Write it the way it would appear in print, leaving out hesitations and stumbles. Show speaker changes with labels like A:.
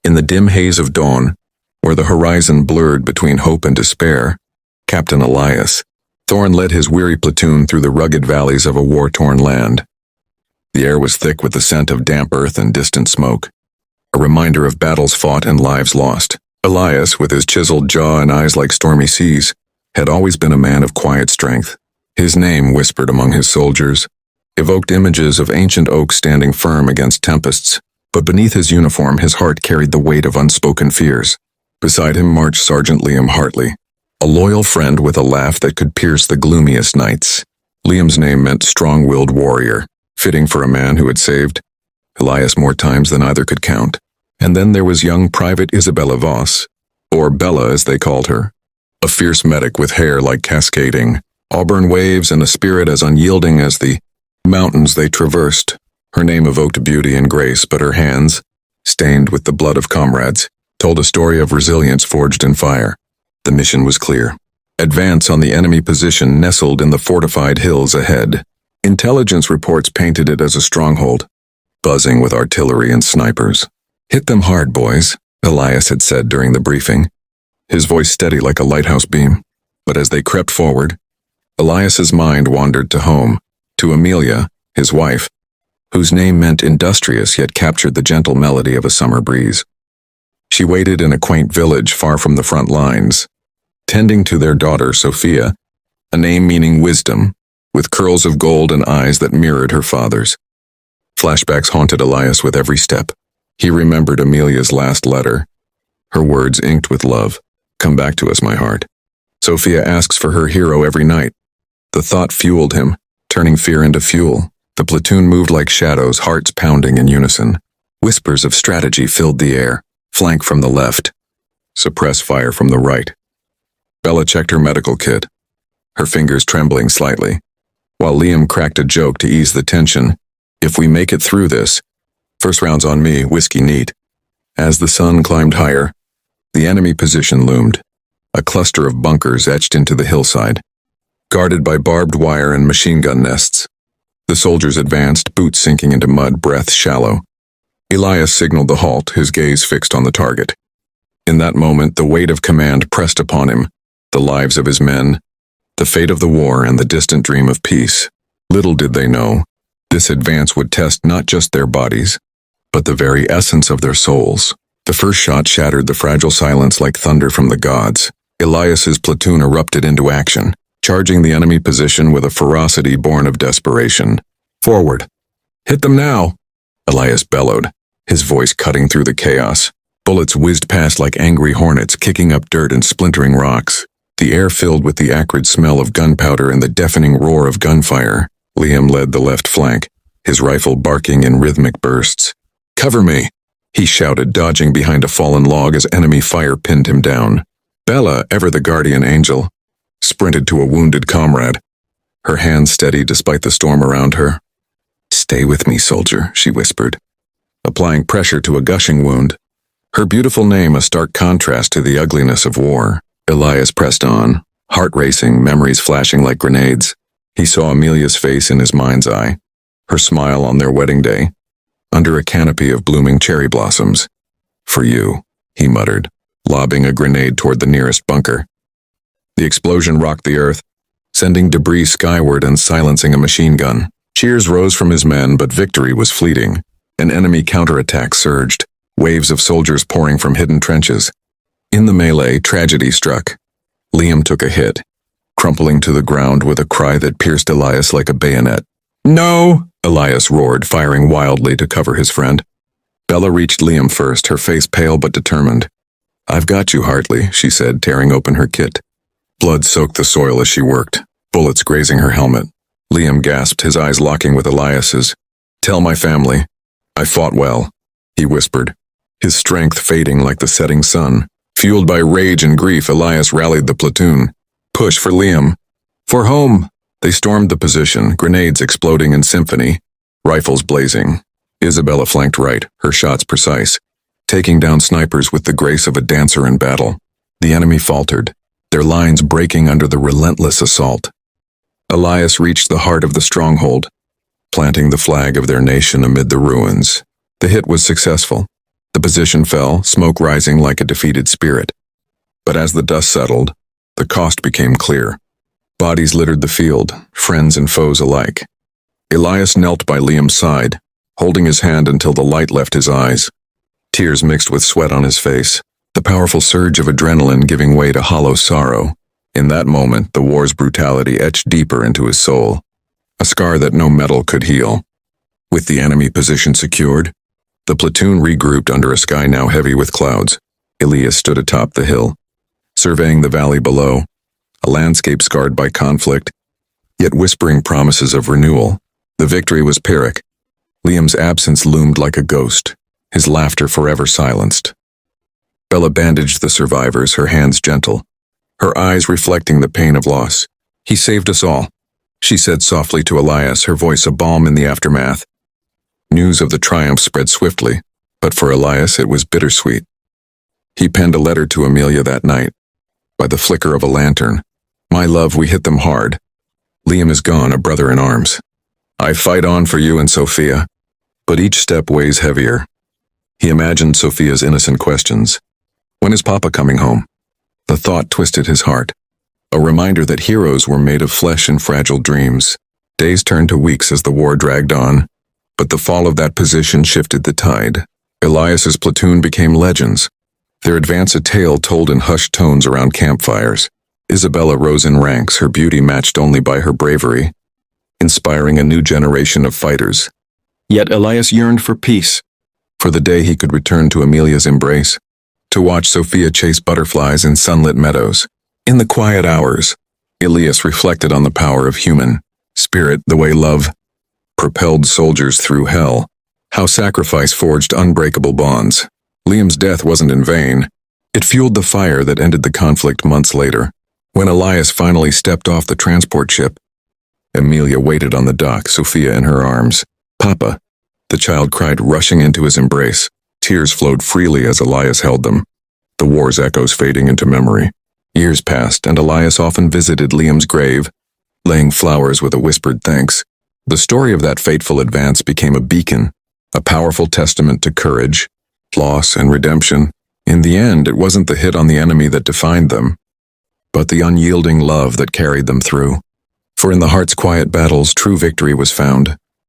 A: In the dim haze of dawn, where the horizon blurred between hope and despair, Captain Elias Thorne led his weary platoon through the rugged valleys of a war-torn land. The air was thick with the scent of damp earth and distant smoke, a reminder of battles fought and lives lost. Elias, with his chiseled jaw and eyes like stormy seas, had always been a man of quiet strength. His name, whispered among his soldiers, evoked images of ancient oaks standing firm against tempests, but beneath his uniform his heart carried the weight of unspoken fears. Beside him marched Sergeant Liam Hartley, a loyal friend with a laugh that could pierce the gloomiest nights. Liam's name meant strong-willed warrior, fitting for a man who had saved Elias more times than either could count. And then there was young Private Isabella Voss, or Bella as they called her, a fierce medic with hair like cascading, auburn waves and a spirit as unyielding as the mountains they traversed. Her name evoked beauty and grace, but her hands, stained with the blood of comrades, told a story of resilience forged in fire. The mission was clear. Advance on the enemy position nestled in the fortified hills ahead. Intelligence reports painted it as a stronghold, buzzing with artillery and snipers. "Hit them hard, boys," Elias had said during the briefing, his voice steady like a lighthouse beam. But as they crept forward, Elias's mind wandered to home, to Amelia, his wife, whose name meant industrious yet captured the gentle melody of a summer breeze. She waited in a quaint village far from the front lines, tending to their daughter Sophia, a name meaning wisdom, with curls of gold and eyes that mirrored her father's. Flashbacks haunted Elias with every step. He remembered Amelia's last letter, her words inked with love. "Come back to us, my heart. Sophia asks for her hero every night." The thought fueled him, turning fear into fuel. The platoon moved like shadows, hearts pounding in unison. Whispers of strategy filled the air. Flank from the left. Suppress fire from the right. Bella checked her medical kit, her fingers trembling slightly, while Liam cracked a joke to ease the tension. "If we make it through this, first round's on me, whiskey neat." As the sun climbed higher, the enemy position loomed, a cluster of bunkers etched into the hillside, guarded by barbed wire and machine gun nests. The soldiers advanced, boots sinking into mud, breath shallow. Elias signaled the halt, his gaze fixed on the target. In that moment, the weight of command pressed upon him, the lives of his men, the fate of the war, and the distant dream of peace. Little did they know, this advance would test not just their bodies, but the very essence of their souls. The first shot shattered the fragile silence like thunder from the gods. Elias's platoon erupted into action, charging the enemy position with a ferocity born of desperation. "Forward! Hit them now!" Elias bellowed, his voice cutting through the chaos. Bullets whizzed past like angry hornets, kicking up dirt and splintering rocks. The air filled with the acrid smell of gunpowder and the deafening roar of gunfire. Liam led the left flank, his rifle barking in rhythmic bursts. "Cover me!" he shouted, dodging behind a fallen log as enemy fire pinned him down. Bella, ever the guardian angel, sprinted to a wounded comrade, her hands steady despite the storm around her. "Stay with me, soldier," she whispered, applying pressure to a gushing wound. Her beautiful name a stark contrast to the ugliness of war. Elias pressed on, heart racing, memories flashing like grenades. He saw Amelia's face in his mind's eye, her smile on their wedding day, under a canopy of blooming cherry blossoms. "For you," he muttered, lobbing a grenade toward the nearest bunker. The explosion rocked the earth, sending debris skyward and silencing a machine gun. Cheers rose from his men, but victory was fleeting. An enemy counterattack surged, waves of soldiers pouring from hidden trenches. In the melee, tragedy struck. Liam took a hit, crumpling to the ground with a cry that pierced Elias like a bayonet. "No!" Elias roared, firing wildly to cover his friend. Bella reached Liam first, her face pale but determined. "I've got you, Hartley," she said, tearing open her kit. Blood soaked the soil as she worked, bullets grazing her helmet. Liam gasped, his eyes locking with Elias's. "Tell my family, I fought well," he whispered, his strength fading like the setting sun. Fueled by rage and grief, Elias rallied the platoon. "Push for Liam! For home!" They stormed the position, grenades exploding in symphony, rifles blazing. Isabella flanked right, her shots precise, taking down snipers with the grace of a dancer in battle. The enemy faltered, their lines breaking under the relentless assault. Elias reached the heart of the stronghold, planting the flag of their nation amid the ruins. The hit was successful. The position fell, smoke rising like a defeated spirit. But as the dust settled, the cost became clear. Bodies littered the field, friends and foes alike. Elias knelt by Liam's side, holding his hand until the light left his eyes. Tears mixed with sweat on his face, the powerful surge of adrenaline giving way to hollow sorrow. In that moment, the war's brutality etched deeper into his soul, a scar that no metal could heal. With the enemy position secured, the platoon regrouped under a sky now heavy with clouds. Elias stood atop the hill, surveying the valley below, a landscape scarred by conflict, yet whispering promises of renewal. The victory was Pyrrhic. Liam's absence loomed like a ghost, his laughter forever silenced. Bella bandaged the survivors, her hands gentle, her eyes reflecting the pain of loss. "He saved us all," she said softly to Elias, her voice a balm in the aftermath. News of the triumph spread swiftly, but for Elias it was bittersweet. He penned a letter to Amelia that night. By the flicker of a lantern, "My love, we hit them hard. Liam is gone, a brother in arms. I fight on for you and Sophia, but each step weighs heavier." He imagined Sophia's innocent questions. "When is Papa coming home?" The thought twisted his heart, a reminder that heroes were made of flesh and fragile dreams. Days turned to weeks as the war dragged on, but the fall of that position shifted the tide. Elias's platoon became legends, their advance a tale told in hushed tones around campfires. Isabella rose in ranks, her beauty matched only by her bravery, inspiring a new generation of fighters. Yet Elias yearned for peace, for the day he could return to Amelia's embrace, to watch Sophia chase butterflies in sunlit meadows. In the quiet hours, Elias reflected on the power of human spirit, the way love propelled soldiers through hell, how sacrifice forged unbreakable bonds. Liam's death wasn't in vain. It fueled the fire that ended the conflict months later. When Elias finally stepped off the transport ship, Amelia waited on the dock, Sophia in her arms. "Papa," the child cried, rushing into his embrace. Tears flowed freely as Elias held them, the war's echoes fading into memory. Years passed, and Elias often visited Liam's grave, laying flowers with a whispered thanks. The story of that fateful advance became a beacon, a powerful testament to courage, loss, and redemption. In the end, it wasn't the hit on the enemy that defined them, but the unyielding love that carried them through. For in the heart's quiet battles, true victory was found.